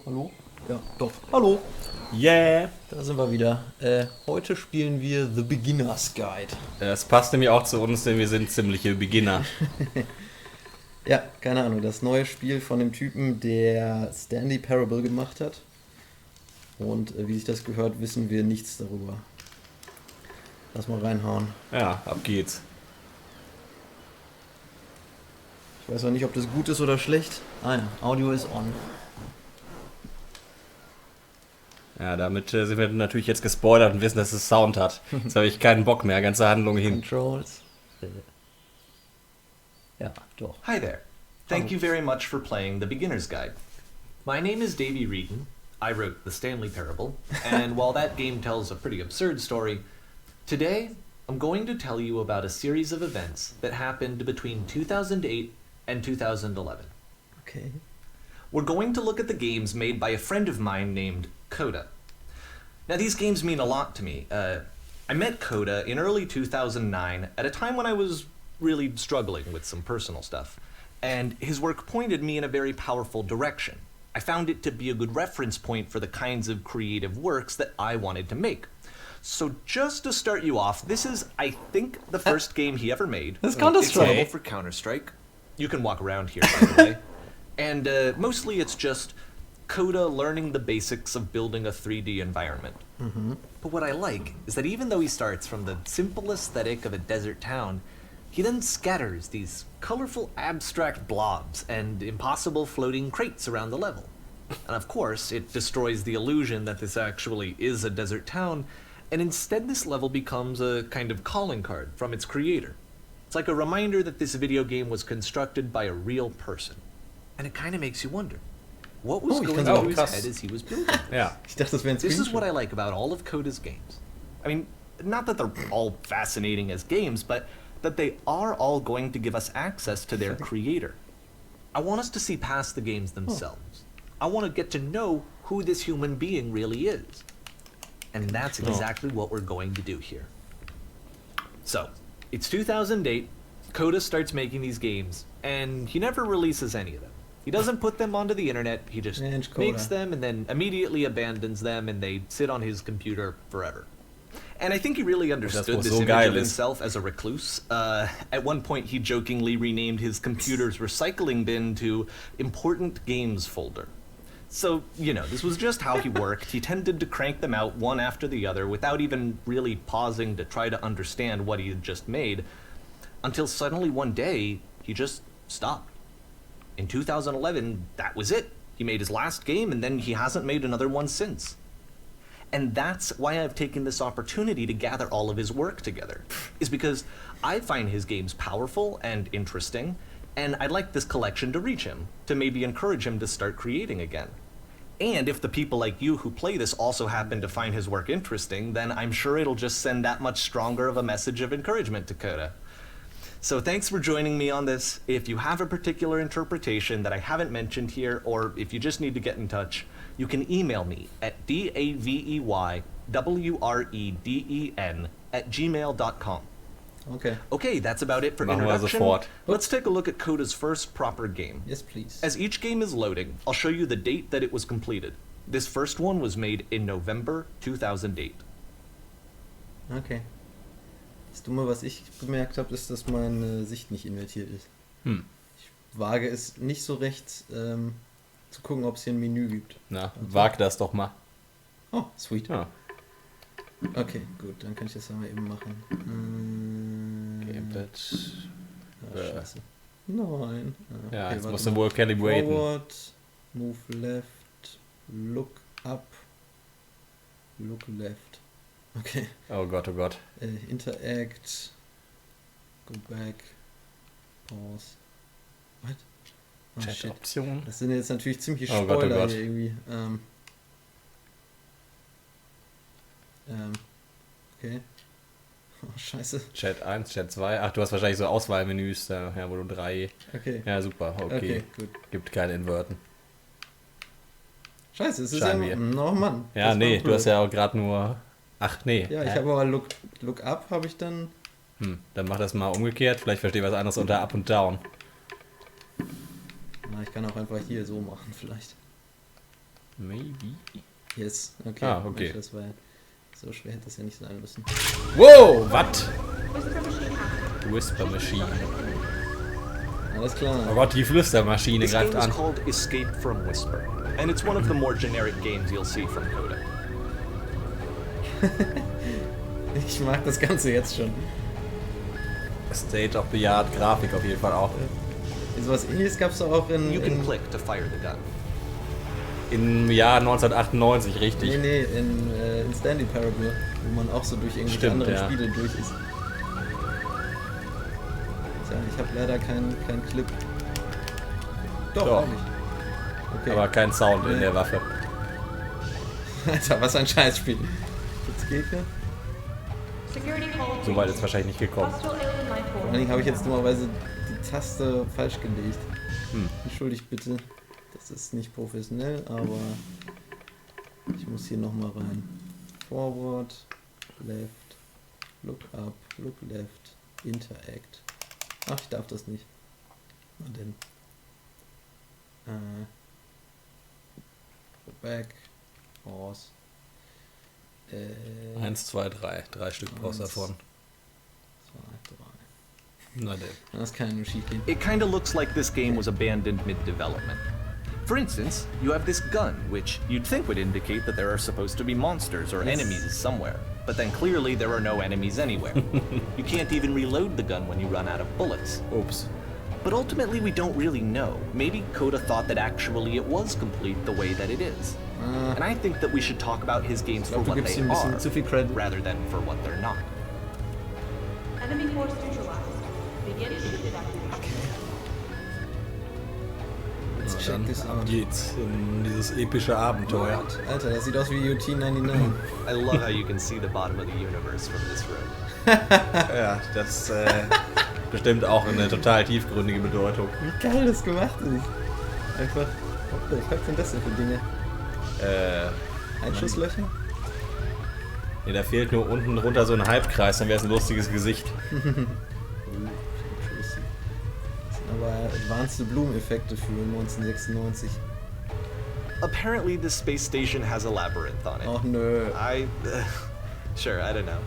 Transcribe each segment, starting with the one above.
Hallo, hallo? Ja, doch. Hallo. Yeah! Da sind wir wieder. Heute spielen wir The Beginner's Guide. Es passt nämlich auch zu uns, denn wir sind ziemliche Beginner. Ja, keine Ahnung. Das neue Spiel von dem Typen, der Stanley Parable gemacht hat. Und wie sich das gehört, wissen wir nichts darüber. Lass mal reinhauen. Ja, ab geht's. Ich weiß auch nicht, ob das gut ist oder schlecht. Ah ja, Audio ist on. Ja, damit sind wir natürlich jetzt gespoilert und wissen, dass es Sound hat. Jetzt habe ich keinen Bock mehr, ganze Handlung hin. Controls. Ja, doch. Hi there. Thank you very much for playing The Beginner's Guide. My name is Davey Reedon. I wrote The Stanley Parable, and while that game tells a pretty absurd story, today I'm going to tell you about a series of events that happened between 2008 and 2011. Okay. We're going to look at the games made by a friend of mine named Coda. Now, these games mean a lot to me. I met Coda in early 2009 at a time when I was really struggling with some personal stuff, and his work pointed me in a very powerful direction. I found it to be a good reference point for the kinds of creative works that I wanted to make. So just to start you off, this is, I think, the first game he ever made. That's Counter-Strike. It's available for Counter-Strike. You can walk around here, by the way. And mostly it's just Coda learning the basics of building a 3D environment. Mm-hmm. But what I like is that even though he starts from the simple aesthetic of a desert town, he then scatters these colorful abstract blobs and impossible floating crates around the level. And of course, it destroys the illusion that this actually is a desert town, and instead this level becomes a kind of calling card from its creator. It's like a reminder that this video game was constructed by a real person. And it kind of makes you wonder, what was going through his head as he was building this? Ja. Ich dachte, das wäre ein This is what Screenshot. I like about all of Coda's games. I mean, not that they're all fascinating as games, but that they are all going to give us access to their creator. I want us to see past the games themselves. I want to get to know who this human being really is. And that's exactly what we're going to do here. So, it's 2008, Coda starts making these games, and he never releases any of them. He doesn't put them onto the internet, he just Mensch, Coda. makes them and then immediately abandons them, and they sit on his computer forever. And I think he really understood was this so image geil of ist. himself as a recluse. At one point, he jokingly renamed his computer's recycling bin to Important Games Folder. So, you know, this was just how he worked. He tended to crank them out one after the other without even really pausing to try to understand what he had just made, until suddenly one day, he just stopped. In 2011, that was it. He made his last game, and then he hasn't made another one since. And that's why I've taken this opportunity to gather all of his work together, is because I find his games powerful and interesting, and I'd like this collection to reach him, to maybe encourage him to start creating again. And if the people like you who play this also happen to find his work interesting, then I'm sure it'll just send that much stronger of a message of encouragement to Coda. So thanks for joining me on this. If you have a particular interpretation that I haven't mentioned here, or if you just need to get in touch, you can email me at daveywreden@gmail.com. Okay. Okay, that's about it for Machen wir introduction. sofort. Let's take a look at Coda's first proper game. Yes, please. As each game is loading, I'll show you the date that it was completed. This first one was made in November 2008. Okay. Das Dumme, was ich bemerkt habe, ist, dass meine Sicht nicht invertiert ist. Ich wage es nicht so recht zu gucken, ob es hier ein Menü gibt. Na, wag das doch mal. Oh, sweet. Ja. Okay, gut, dann kann ich das ja mal eben machen. Gamepad. Scheiße. Nein. Ja, jetzt warte musst du mal. wohl calibraten. Forward, move left, look up, look left. Okay. Oh Gott, oh Gott. Interact, go back, pause. What? Oh, shit. Chat-Option. Das sind jetzt natürlich ziemlich Oh Gott, oh Spoiler Gott. hier irgendwie. Okay. Oh, scheiße. Chat 1, Chat 2. Ach, du hast wahrscheinlich so Auswahlmenüs, ja, wo du 3. Okay. Ja, super, okay. Okay, gut. Gibt keine Inverten. Scheiße, es ist Scheinen ja... wir. Oh Mann. Ja, das war nee, blöd. du hast ja auch gerade nur... Ach, nee. Ja, ich habe aber look up habe ich dann... Dann mach das mal umgekehrt. Vielleicht verstehe ich was anderes unter Up und Down. Na, ich kann auch einfach hier so machen vielleicht. Maybe. Yes, okay. Ah, okay. Das war so schwer, hätte das ja nicht sein müssen. Wow, was? Whisper Machine. Alles klar. Oh Gott, die Flüstermaschine This greift game is an. called Escape from Whisper, and it's one of the more generic games you'll see from Coda. Ich mag das Ganze jetzt schon. State of the Art Grafik auf jeden Fall auch. Sowas ähnliches gab es auch You can in click to fire the gun. Im Jahr 1998, richtig. Nee, in Stanley Parable, wo man auch so durch irgendwelche Stimmt, anderen ja. Spiele durch ist. Tja, ich habe leider keinen Clip. Doch. Hab ich. Okay. Aber kein Sound in der Waffe. Alter, was ein Scheißspiel. Gibt's Gegner? So weit ist wahrscheinlich nicht gekommen. Vor allen Dingen habe ich jetzt dummerweise die Taste falsch gelegt. Entschuldigt bitte. Das ist nicht professionell, aber ich muss hier nochmal rein. Forward, left, look up, look left, interact. Ach, ich darf das nicht. Na denn. Go back, pause. 1, 2, 3. 3 Stück brauchst du davon. 2, 3. Na denn. Das kann ja nur schief gehen. It kinda looks like this game was abandoned mid-development. For instance, you have this gun, which you'd think would indicate that there are supposed to be monsters or enemies somewhere. But then clearly there are no enemies anywhere. You can't even reload the gun when you run out of bullets. Ups. But ultimately we don't really know. Maybe Coda thought that actually it was complete the way that it is. And I think that we should talk about his games for Du what gibst they ihm ein bisschen are, zu viel Credit. rather than for what they're not. Enemy force neutralized. Begin ship evacuation. Let's Na check dann, this ab out. geht's in dieses epische Abenteuer. Alter, das sieht aus wie UT99. I love how you can see the bottom of the universe from this room. Ja, das bestimmt auch eine total tiefgründige Bedeutung. Wie geil das gemacht ist. Einfach. Was sind das denn für Dinge? Einschusslöcher? Nee, da fehlt nur unten drunter so ein Halbkreis, dann wäre es ein lustiges Gesicht. Das sind aber advanced Blumeneffekte für 1996. Apparently this space station has a labyrinth on it. Ach nö. Sure, I don't know.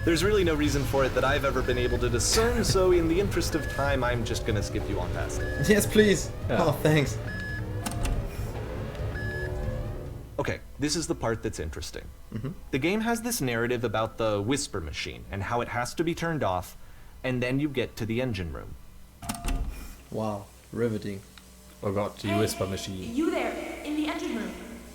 There's really no reason for it that I've ever been able to discern, so in the interest of time, I'm just gonna skip you on past it. Yes, please. Ja. Oh, thanks. Okay, this is the part that's interesting. The game has this narrative about the whisper machine and how it has to be turned off, and then you get to the engine room. Wow, riveting. Oh Gott, die Whisper Machine. You there, in the engine room.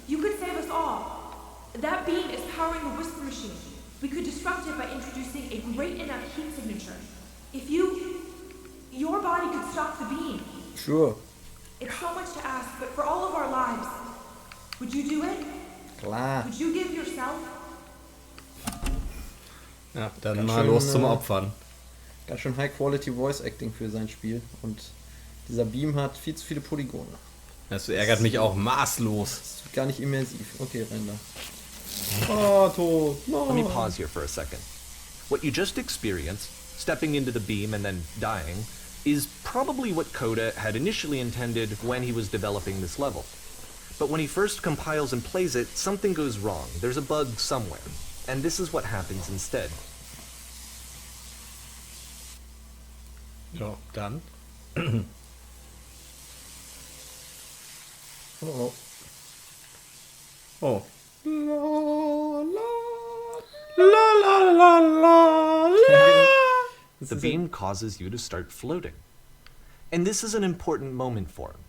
You could save us all. That beam is powering the whisper machine. We could disrupt it by introducing a great enough heat signature. If your body could stop the beam. Sure. It's so much to ask, but for all of our lives, would you do it? Klar. Would you give yourself? Ja, dann Ganz mal schön, los zum Opfern. Ganz schön High-Quality Voice Acting für sein Spiel. Und dieser Beam hat viel zu viele Polygone. Das ärgert mich auch maßlos. Das ist gar nicht immersiv. Okay, renn da. Oh, tot. No. Let me pause here for a second. What you just experienced, stepping into the beam and then dying, is probably what Coda had initially intended when he was developing this level. But when he first compiles and plays it, something goes wrong. There's a bug somewhere. And this is what happens instead. Ja, dann. Oh, oh. Oh. La la la la la. The beam causes you to start floating. And this is an important moment for him.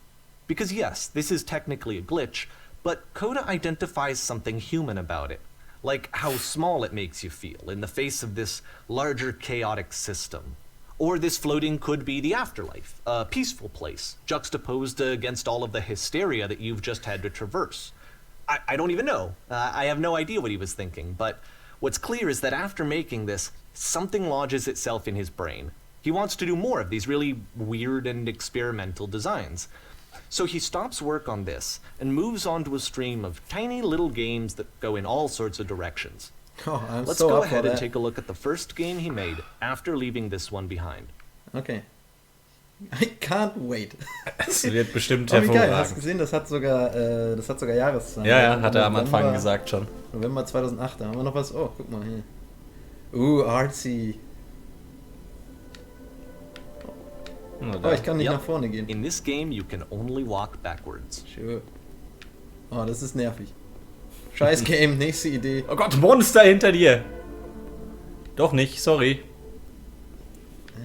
Because yes, this is technically a glitch, but Coda identifies something human about it. Like how small it makes you feel in the face of this larger chaotic system. Or this floating could be the afterlife, a peaceful place, juxtaposed against all of the hysteria that you've just had to traverse. I don't even know. I have no idea what he was thinking, but what's clear is that after making this, something lodges itself in his brain. He wants to do more of these really weird and experimental designs. So he stops work on this and moves on to a stream of tiny little games that go in all sorts of directions. Oh, I'm Let's so go up for ahead and that. take a look at the first game he made after leaving this one behind. Okay. I can't wait. Es wird bestimmt Oh, wie geil, hast du hervorragend. gesehen, das hat sogar Jahreszahlen. Ja, hat er am November- Anfang gesagt schon. November 2008, da haben wir noch was. Oh, guck mal hier. Artsy. Oh, ich kann nicht Yep. nach vorne gehen. In this game, you can only walk backwards. Sure. Oh, das ist nervig. Scheiß Game, nächste Idee. Oh Gott, Monster hinter dir! Doch nicht, sorry.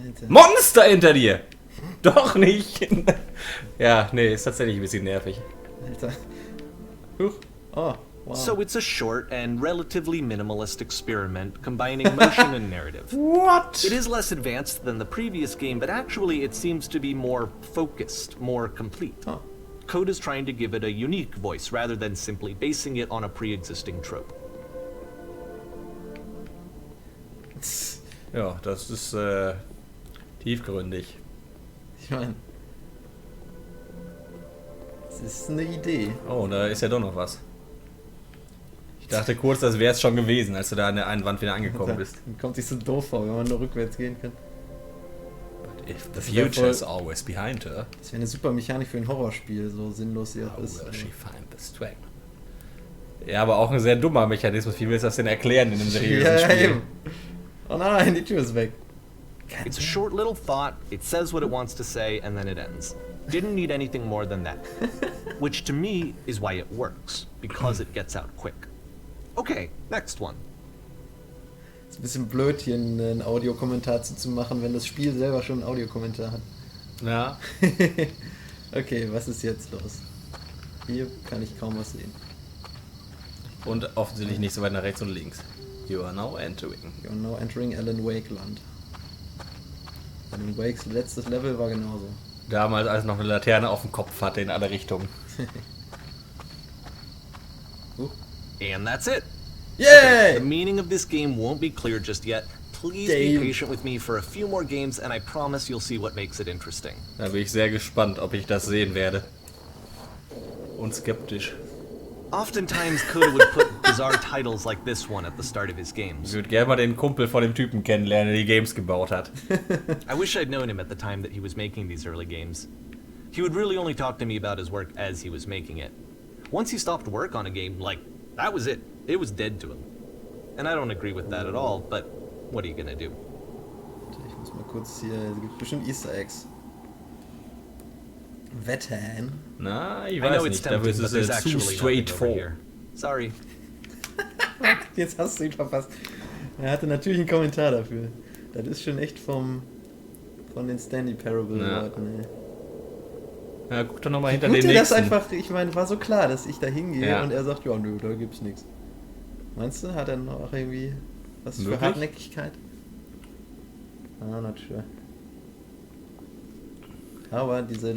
Alter. Monster hinter dir! Doch nicht! Ja, nee, ist tatsächlich ein bisschen nervig. Alter. Huch. Oh, wow. So it's a short and relatively minimalist experiment combining motion and narrative. What? It is less advanced than the previous game, but actually it seems to be more focused, more complete. Oh. Code is trying to give it a unique voice rather than simply basing it on a pre-existing trope. Ja, das ist tiefgründig. Ich meine, das ist eine Idee. Oh, da ist ja doch noch was. Ich dachte kurz, das wäre es schon gewesen, als du da an der einen Wand wieder angekommen bist. Dann kommt sich so doof vor, wenn man nur rückwärts gehen kann. If the wär future is voll- always behind her, Das wäre eine super Mechanik für ein Horrorspiel, so sinnlos hier how ist. will she find the strength? Ja, aber auch ein sehr dummer Mechanismus. Wie willst du das denn erklären in einem seriösen Ja, Spiel? eben. Oh nein, die Tür ist weg. It's a short little thought, it says what it wants to say, and then it ends. Didn't need anything more than that. Which to me is why it works, because it gets out quick. Okay, next one. Ist ein bisschen blöd, hier einen Audiokommentar zu machen, wenn das Spiel selber schon einen Audiokommentar hat. Ja. Okay, was ist jetzt los? Hier kann ich kaum was sehen. Und offensichtlich nicht so weit nach rechts und links. You are now entering. You're now entering Alan Wake Land. Alan Wakes letztes Level war genauso. Damals, als noch eine Laterne auf dem Kopf hatte in alle Richtungen. And that's it. The Yay! meaning of this game won't be clear just yet. Please Damn. be patient with me for a few more games, and I promise you'll see what makes it interesting. Da bin ich sehr gespannt, ob ich das sehen werde. Und skeptisch. Oftentimes, Coda would put bizarre titles like this one at the start of his Ich games. würde gerne mal den Kumpel von dem Typen kennenlernen, der die Games gebaut hat. I wish I'd known him at the time that he was making these early games. He would really only talk to me about his work as he was making it. Once he stopped work on a game, like, that was it. It was dead to him. And I don't agree with that at all, but what are you gonna do? Ich muss mal kurz hier, es gibt bestimmt Easter Eggs. Wetten? Na, ich I know weiß it's nicht, dafür tempting, ist but es there's zu actually nothing over straightforward. here. Sorry. Jetzt hast du ihn verpasst. Er hatte natürlich einen Kommentar dafür. Das ist schon echt von den Stanley Parable Leuten, ey. Ja, guck doch nochmal hinter Gut, den das nächsten. einfach, ich meine, war so klar, dass ich da hingehe Ja. und er sagt, ja, nö, da gibt's nichts. Meinst du, hat er noch irgendwie was Möglich? für Hartnäckigkeit? Ah, not sure. Aber diese,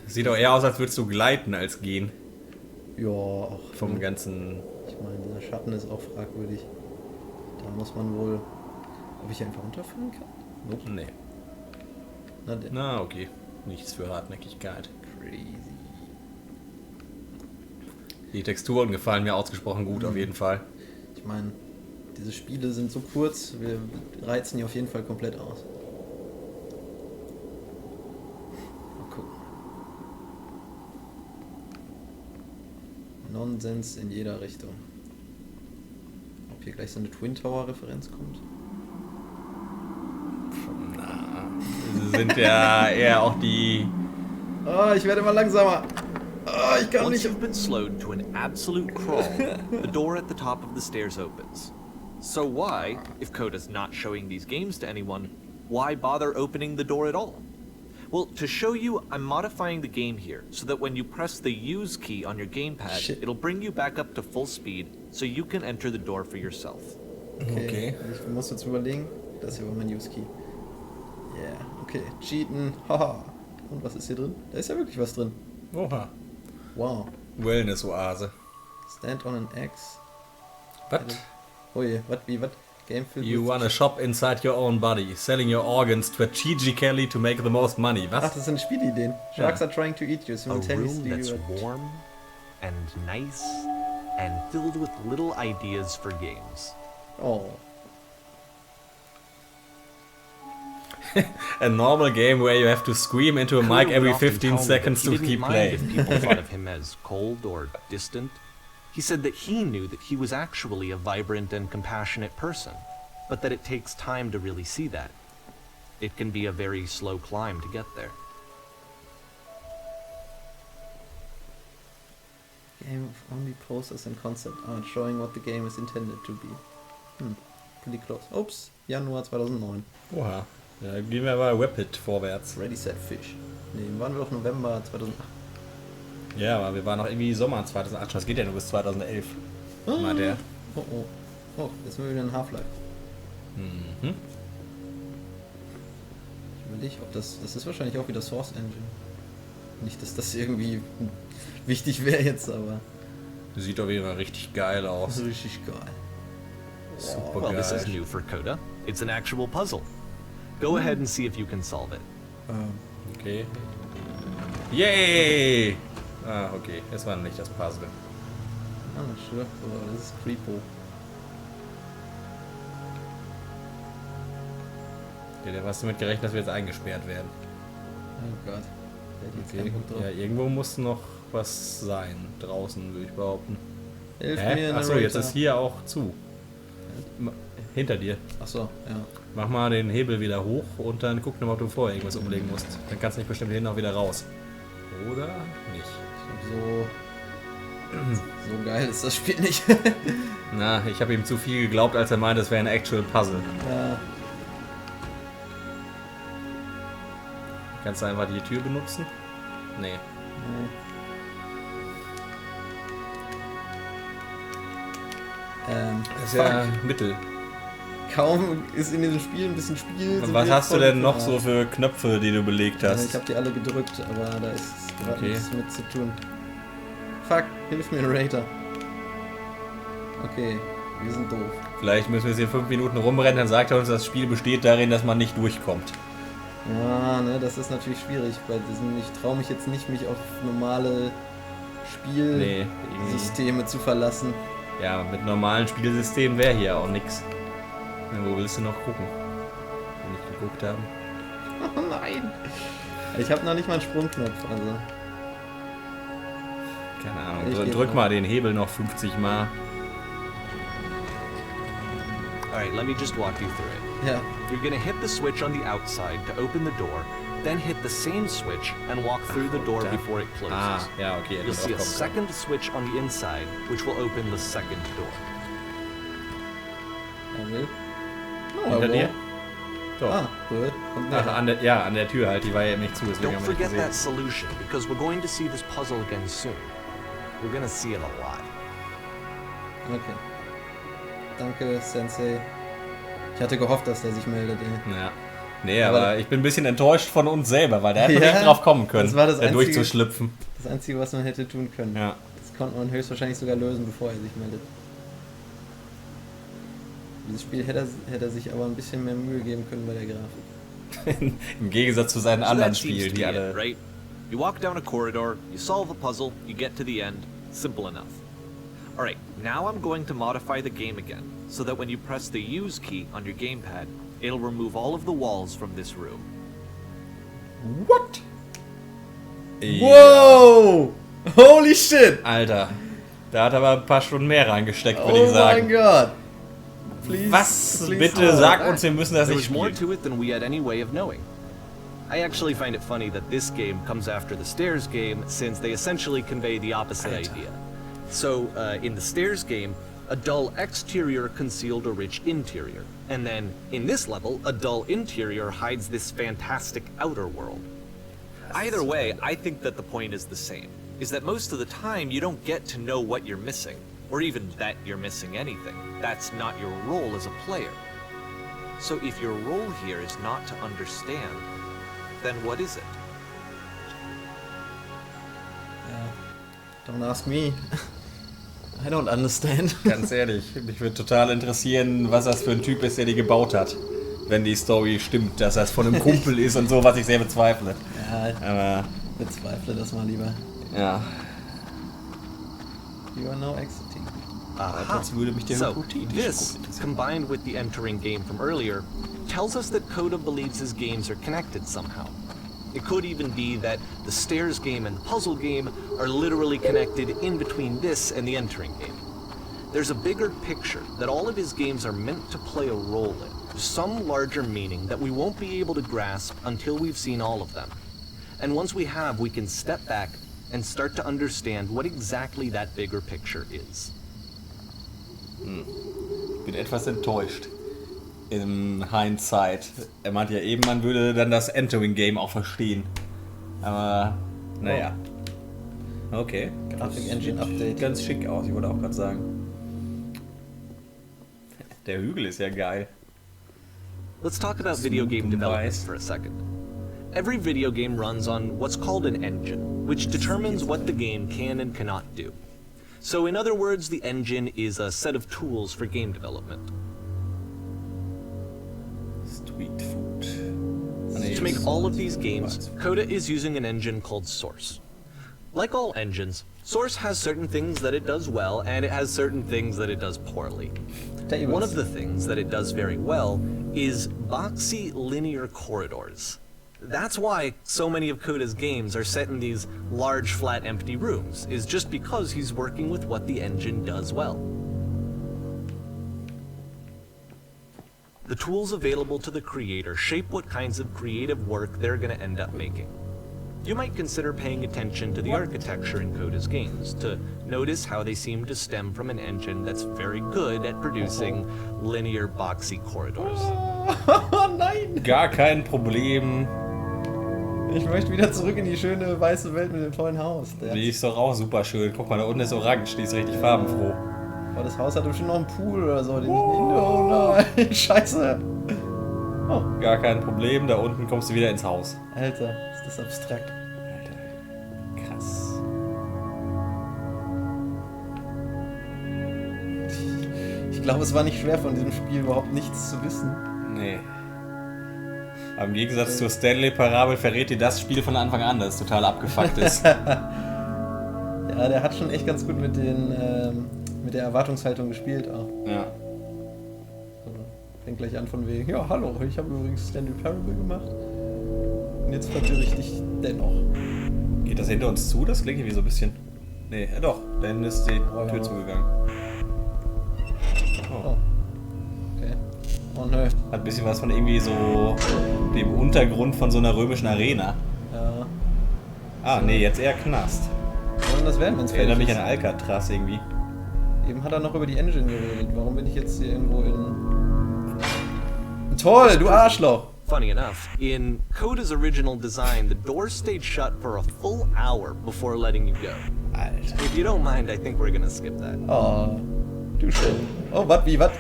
Sieht doch eher aus, als würdest du gleiten als gehen. ja, auch Vom ganzen... ich meine, dieser Schatten ist auch fragwürdig. Da muss man wohl, ob ich hier einfach runterfallen kann? Nope. Nee. Na, der Na, okay. Nichts für Hartnäckigkeit. crazy. Die Texturen gefallen mir ausgesprochen gut, auf jeden Fall. Ich meine, diese Spiele sind so kurz, wir reizen die auf jeden Fall komplett aus. Mal gucken. Nonsens in jeder Richtung. Ob hier gleich so eine Twin Tower Referenz kommt? Na, das sind ja eher auch die... Oh, ich werde immer langsamer. Oh, ich kann Once nicht. you've been slowed to an absolute crawl, the door at the top of the stairs opens. So why, if Coda's not showing these games to anyone, why bother opening the door at all? Well, to show you, I'm modifying the game here, so that when you press the use key on your gamepad, Shit. it'll bring you back up to full speed, so you can enter the door for yourself. Okay. Ich muss jetzt überlegen. Das hier war mein Use Key. Yeah, okay. Cheaten. Haha. Und was ist hier drin? Da ist ja wirklich was drin. Oha. Wow. Wellness-Oase. Stand on an X. Was? Oh je, was, wie, was? Game filled You with- run a shop inside your own body, selling your organs strategically to make the most money. Ach, Was? das sind Spielideen. Sharks are trying to eat you A simultaneously. room that's warm and nice and filled with little ideas for games. Oh. A normal game where you have to scream into a mic Coda would every often 15 tell me seconds that he to didn't keep mind playing. if people thought of him as cold or distant. He said that he knew that he was actually a vibrant and compassionate person, but that it takes time to really see that. It can be a very slow climb to get there. Game of only process and concept art showing what the game is intended to be. Pretty close. Ups, Januar 2009. Oha. Ja, gehen wir aber rapid vorwärts. Ready, Set, Fish. Ne, waren wir doch November 2008. Ja, aber wir waren noch irgendwie Sommer 2008. Das geht ja nur bis 2011. Mal der. Oh, oh. Oh, jetzt sind wir wieder in Half-Life. Mhm. Ich überlege, ob das ist wahrscheinlich auch wieder Source Engine. Nicht, dass das irgendwie wichtig wäre jetzt, aber... Sieht auf jeden Fall richtig geil aus. Richtig geil. Super Well, geil. this is new for Coda. It's an actual puzzle. Go ahead and see if you can solve it. Okay. Yay! Ah, okay. Es war nicht das Puzzle. Ah, sure. So, das ist Creepo. Ja, da hast du damit gerechnet, dass wir jetzt eingesperrt werden. Oh Gott. Da hätte ich jetzt Okay. keinen Bock drauf. Ja, irgendwo muss noch was sein. Draußen, würde ich behaupten. Hilf mir, Achso, jetzt Narrator. ist hier auch zu. Hinter dir. Achso, ja. Mach mal den Hebel wieder hoch und dann guck nochmal, ob du vorher irgendwas umlegen musst. Dann kannst du nicht bestimmt hinten auch wieder raus. Oder nicht? So geil ist das Spiel nicht. Na, ich habe ihm zu viel geglaubt, als er meinte, es wäre ein Actual Puzzle. Ja. Kannst du einfach die Tür benutzen? Nee. Das ist ja Mittel. Kaum ist in diesem Spiel ein bisschen Spiel. Und sind was wir hast du voll denn noch drin. so für Knöpfe, die du belegt Ich hast? habe die alle gedrückt, aber da ist gerade Okay. nichts mit zu tun. Fuck, hilf mir, Narrator. Okay, wir sind doof. Vielleicht müssen wir jetzt hier 5 Minuten rumrennen, dann sagt er uns, das Spiel besteht darin, dass man nicht durchkommt. Ja, ne, das ist natürlich schwierig bei diesem. Ich traue mich jetzt nicht, mich auf normale Nee, Spielsysteme zu verlassen. ja, mit normalen Spielsystemen wäre hier auch nix. Na, wo willst du noch gucken? Wenn wir nicht geguckt haben. Oh nein! Ich habe noch nicht mal einen Sprungknopf, also. Keine Ahnung. Ich So, geh drück mal. mal den Hebel noch 50 Mal. Alright, let me just walk you through it. Ja. You're gonna hit the switch on the outside to open the door, then hit the same switch and walk through the door before it closes. Ah, ja, okay. hätte You'll see a drauf kommen können. second switch on the inside, which will open the second door. Er will. Hinter dir? Doch. Ah, gut. Kommt Ach, näher. an der Tür halt, die war ja eben nicht zu, deswegen Don't haben wir nicht forget gesehen. that solution, because we're going to see this puzzle again soon. We're gonna see it a lot. Okay. Danke, Sensei. Ich hatte gehofft, dass der sich meldet, ey. Ja. Nee, Aber- aber ich bin ein bisschen enttäuscht von uns selber, weil der hätte Ja, nicht drauf kommen können, das war das da Einzige- durchzuschlüpfen. Das Einzige, was man hätte tun können. Ja. Das konnte man höchstwahrscheinlich sogar lösen, bevor er sich meldet. Dieses Spiel hätte er sich aber ein bisschen mehr Mühe geben können bei der Grafik. Im Gegensatz zu seinen So anderen that seems Spielen, to die be it, alle... right? You walk down a corridor, you solve a puzzle, you get to the end. Simple enough. Alright, now I'm going to modify the game again, so that when you press the Use key on your gamepad, it'll remove all of the walls from this room. What? Wow! Holy shit! Alter, da hat aber ein paar Stunden mehr reingesteckt, würde Oh ich sagen. mein Gott! Please, Was? please Bitte hold. sag uns, wir müssen das There nicht was more spielen. to it than we had any way of knowing. I actually find it funny that this game comes after the Stairs game, since they essentially convey the opposite idea. So, in the Stairs game, a dull exterior concealed a rich interior. And then, in this level, a dull interior hides this fantastic outer world. Either way, I think that the point is the same, is that most of the time you don't get to know what you're missing, or even that you're missing anything. That's not your role as a player. So if your role here is not to understand, then what is it? Don't ask me. I don't understand. Ganz ehrlich, mich würde total interessieren, was das für ein Typ ist, der die gebaut hat. Wenn die Story stimmt, dass das von einem Kumpel ist und so, was ich sehr bezweifle. Ja, Aber, bezweifle das mal lieber. ja. You are now exiting. Trotzdem würde mich der So, hypothetische this, Grund interessieren. combined with the entering game from earlier, tells us that Coda believes his games are connected somehow. It could even be that the stairs game and the puzzle game are literally connected in between this and the entering game. There's a bigger picture that all of his games are meant to play a role in, some larger meaning that we won't be able to grasp until we've seen all of them. And once we have, we can step back and start to understand what exactly that bigger picture is. Ich bin etwas enttäuscht. In Hindsight. Er meint ja eben, man würde dann das Entering-Game auch verstehen. Aber, naja. Okay. Grafik-Engine-Update. Ganz schick aus, ich wollte auch gerade sagen. Der Hügel ist ja geil. Let's talk about video game development for a second. Every video game runs on what's called an engine, which determines what the game can and cannot do. So in other words, the engine is a set of tools for game development. Street Food. To make all of these games, Coda is using an engine called Source. Like all engines, Source has certain things that it does well, and it has certain things that it does poorly. One of the things that it does very well is boxy linear corridors. That's why so many of Coda's games are set in these large, flat, empty rooms, is just because he's working with what the engine does well. The tools available to the creator shape what kinds of creative work they're going to end up making. You might consider paying attention to the architecture in Coda's games, to notice how they seem to stem from an engine that's very good at producing linear, boxy corridors. Oh nein! Gar kein Problem. Ich möchte wieder zurück in die schöne weiße Welt mit dem tollen Haus. Die ist doch auch super schön. Guck mal, da unten ist orange, die ist richtig farbenfroh. Aber das Haus hat bestimmt noch einen Pool oder so. Den oh nein, scheiße. Oh, gar kein Problem, da unten kommst du wieder ins Haus. Alter, ist das abstrakt. Alter, krass. Ich glaube, es war nicht schwer von diesem Spiel überhaupt nichts zu wissen. Nee. Aber im Gegensatz zur Stanley-Parabel verrät dir das Spiel von Anfang an, dass es total abgefuckt ist. Ja, der hat schon echt ganz gut mit der Erwartungshaltung gespielt auch. Ja. Fängt gleich an von wegen, ja hallo, ich habe übrigens Stanley Parable gemacht. Und jetzt verwirre ich dich dennoch. Geht das hinter uns zu? Das klingt irgendwie so ein bisschen... Nee, ja doch, da hinten ist die Tür zugegangen. Oh. Okay. Oh nö. Hat ein bisschen was von irgendwie so dem Untergrund von so einer römischen Arena. Ja. Ah, nee, jetzt eher Knast. Was soll denn das werden, wenn es Erinnert fertig mich ist? an Alcatraz irgendwie. Eben hat er noch über die Engine geredet. Warum bin ich jetzt hier irgendwo in... Toll, du Arschloch! Funny enough, in Coda's original design, the doors stayed shut for a full hour before letting you go. Alter. If you don't mind, I think we're gonna skip that. Oh, du schön. Oh, wat, wie, wat?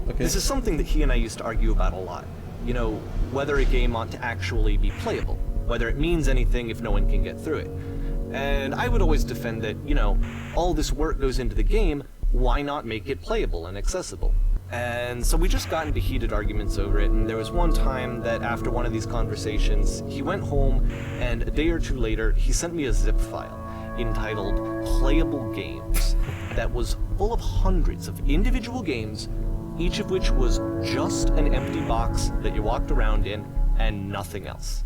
Okay. This is something that he and I used to argue about a lot. You know, whether a game ought to actually be playable, whether it means anything if no one can get through it. And I would always defend that, you know, all this work goes into the game, why not make it playable and accessible? And so we just got into heated arguments over it, and there was one time that after one of these conversations, he went home, and a day or two later, he sent me a zip file entitled Playable Games that was full of hundreds of individual games, each of which was just an empty box that you walked around in and nothing else.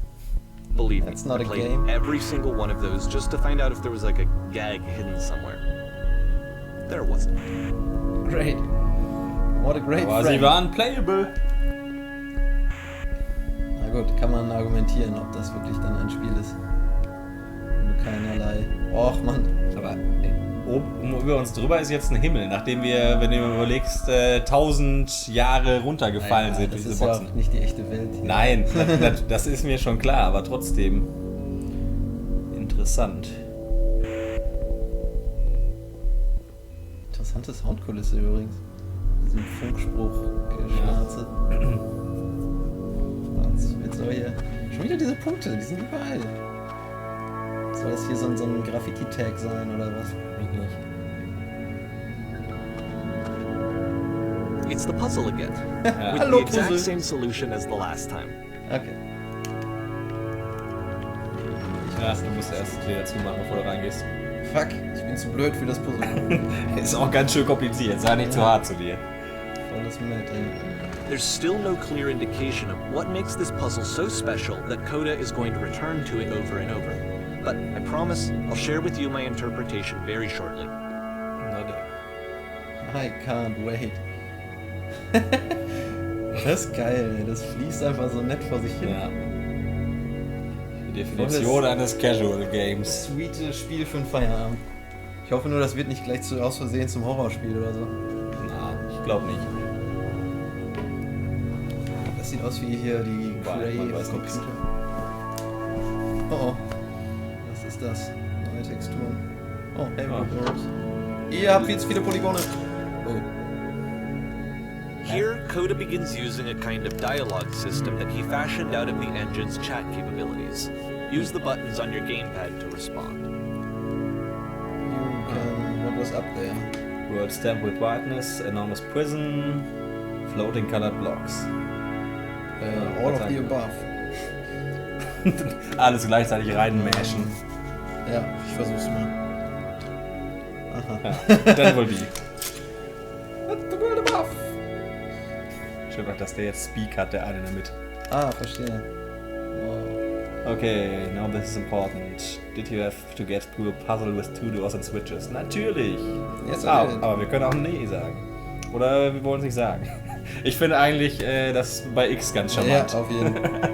Believe That's me, not I a played game. every single one of those just to find out if there was like a gag hidden somewhere. There wasn't. Great. What a great Aber friend. sie waren playable. Na gut, kann man argumentieren, ob das wirklich dann ein Spiel ist. Wenn du keinerlei... Och, Mann. Aber oben über uns drüber ist jetzt ein Himmel, nachdem wir, wenn du mir überlegst, 1000 Jahre runtergefallen sind, das diese ist Boxen. ja auch nicht die echte Welt hier. Nein, das ist mir schon klar, aber trotzdem interessant. Interessante Soundkulisse übrigens. Diesen Funkspruch-Geschnarze. Jetzt aber hier... Schon wieder diese Punkte, die sind überall. Soll das hier so ein Graffiti-Tag sein oder was? Ich nicht. It's the puzzle again, with Hello, the exact puzzle. same solution as the last time. Okay. Ja, du musst erst wieder zumachen, bevor du reingehst. Fuck, ich bin zu blöd für das Puzzle. Ist auch ganz schön kompliziert, sei nicht zu hart zu dir. Volles Met, There's still no clear indication of what makes this puzzle so special that Coda is going to return to it over and over. But I promise I'll share with you my interpretation very shortly. Na dann. I can't wait. Das ist geil, ey. Das fließt einfach so nett vor sich hin. Ja. Die Definition eines Casual Games. Sweetes Spiel für den Feierabend. Ich hoffe nur, das wird nicht gleich aus Versehen zum Horrorspiel oder so. Na, ich glaube nicht. Das sieht aus wie hier die Cray Computer. Oh, was ist das? Neue Texturen. Oh, hey, ihr habt jetzt viele Polygone. Oh. Here, Coda begins using a kind of dialogue system that he fashioned out of the engine's chat capabilities. Use the buttons on your gamepad to respond. What was up there? World stamped with whiteness, enormous prison, floating colored blocks. All of the above. Alles gleichzeitig reinmashen. Ja, ich versuch's mal. Aha. Ja, dann wohl die. That's the world above. Schön, dass der jetzt Speak hat, der eine damit. Ah, verstehe. Wow. Okay, now this is important. Did you have to get through a puzzle with 2 doors and switches? Natürlich! Yes, I did. Aber wir können auch nee sagen. Oder wir wollen es nicht sagen. Ich finde eigentlich das bei X ganz charmant. Ja, auf jeden Fall.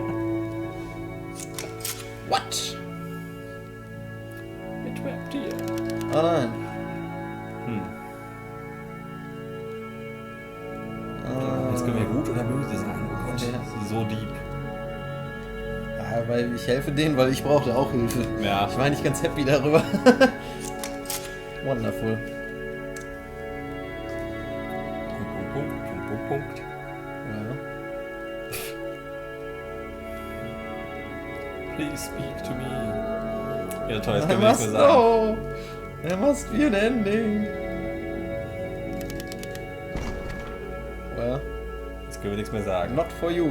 What? We're trapped here. Oh nein. Jetzt können wir gut oder böse sein. Oh Gott, Ja. so deep. Ja, weil ich helfe denen, weil ich brauchte auch Hilfe. Ja. Ich war nicht ganz happy darüber. Wonderful. Punkt. Ja. Please speak to me. Ja toll, das können wir nicht mehr sagen. No! There must be an ending. Well, Jetzt können wir nichts mehr sagen. not for you.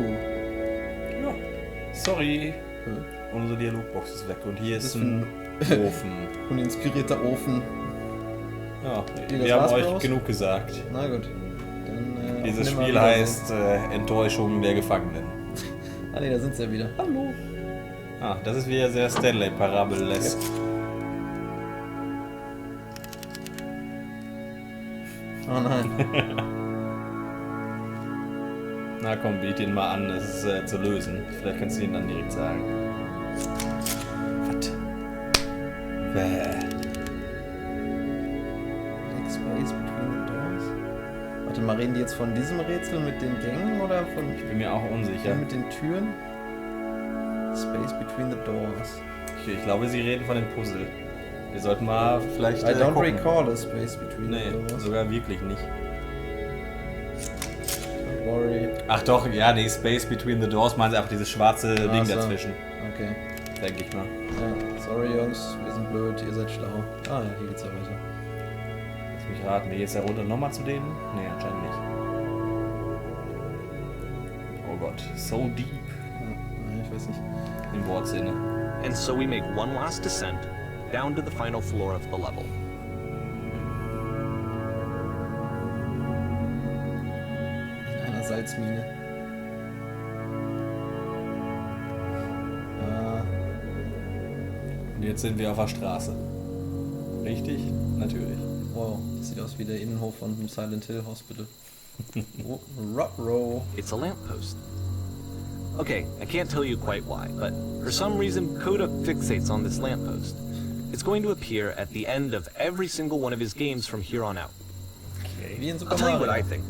Ja. Sorry. Unsere Dialogbox ist weg und hier ist ein Ofen. Uninspirierter Ofen. Ja, das wir haben war's, euch Bros? genug gesagt. Na gut. Dann, Dieses auf nimmer Spiel wieder heißt Enttäuschung der Gefangenen. so. Ah ne, da sind sie ja wieder. Hallo. Ah, das ist wieder sehr Stanley-Parabel-esque. Oh nein. Na komm, biet ihn mal an, es ist zu lösen. Vielleicht kannst du ihn dann direkt sagen. Was? Next space between the doors. Warte mal, reden die jetzt von diesem Rätsel mit den Gängen oder von Ich bin mir auch unsicher. mit den Türen? Space between the doors. Ich glaube, sie reden von dem Puzzle. Wir sollten mal vielleicht I don't gucken. recall a space between Nee, the doors. sogar wirklich nicht. Don't worry. Ach doch, ja, die Space Between the Doors meinen sie einfach dieses schwarze Ding so. dazwischen. Okay. Denke ich mal. Ja, sorry Jungs, wir sind blöd, ihr seid schlau. Ah ja, hier geht's ja weiter. Lass mich raten, wie geht's da runter nochmal zu denen? Nee, anscheinend nicht. Oh Gott, so deep Ja, ich weiß nicht. im Wortsinne. And so we make one last descent down to the final floor of the level. In einer Salzmine. Ah, Und jetzt sind wir auf der Straße. Richtig? Natürlich. wow, das sieht aus wie der Innenhof von dem Silent Hill Hospital. Oh, Ruh-roh. It's a lamppost. Okay, I can't tell you quite why, but for some reason Coda fixates on this lamppost. It's going to appear at the end of every single one of his games from here on out. Wie in Super I'll tell you Mario. what I think.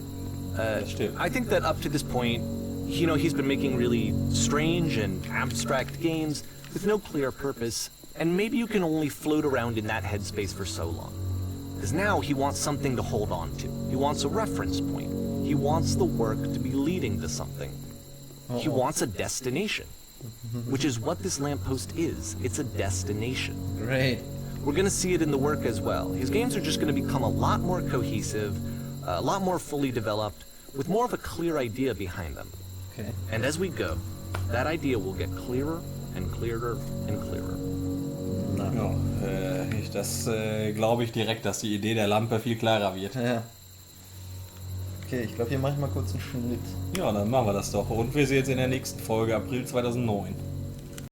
stimmt. I think that up to this point, you know, he's been making really strange and abstract games with no clear purpose, and maybe you can only float around in that headspace for so long. Because now he wants something to hold on to. He wants a reference point. He wants the work to be leading to something. He wants a destination, which is what this lamppost is. It's a destination. Great. We're going to see it in the work as well. His games are just going to become a lot more cohesive, a lot more fully developed, with more of a clear idea behind them. Okay. And as we go, that idea will get clearer and clearer and clearer. Na. Ja, das glaube ich direkt, dass die Idee der Lampe viel klarer wird. Ja. Okay, ich glaube, hier mache ich mal kurz einen Schnitt. Ja, dann machen wir das doch. Und wir sehen uns in der nächsten Folge, April 2009.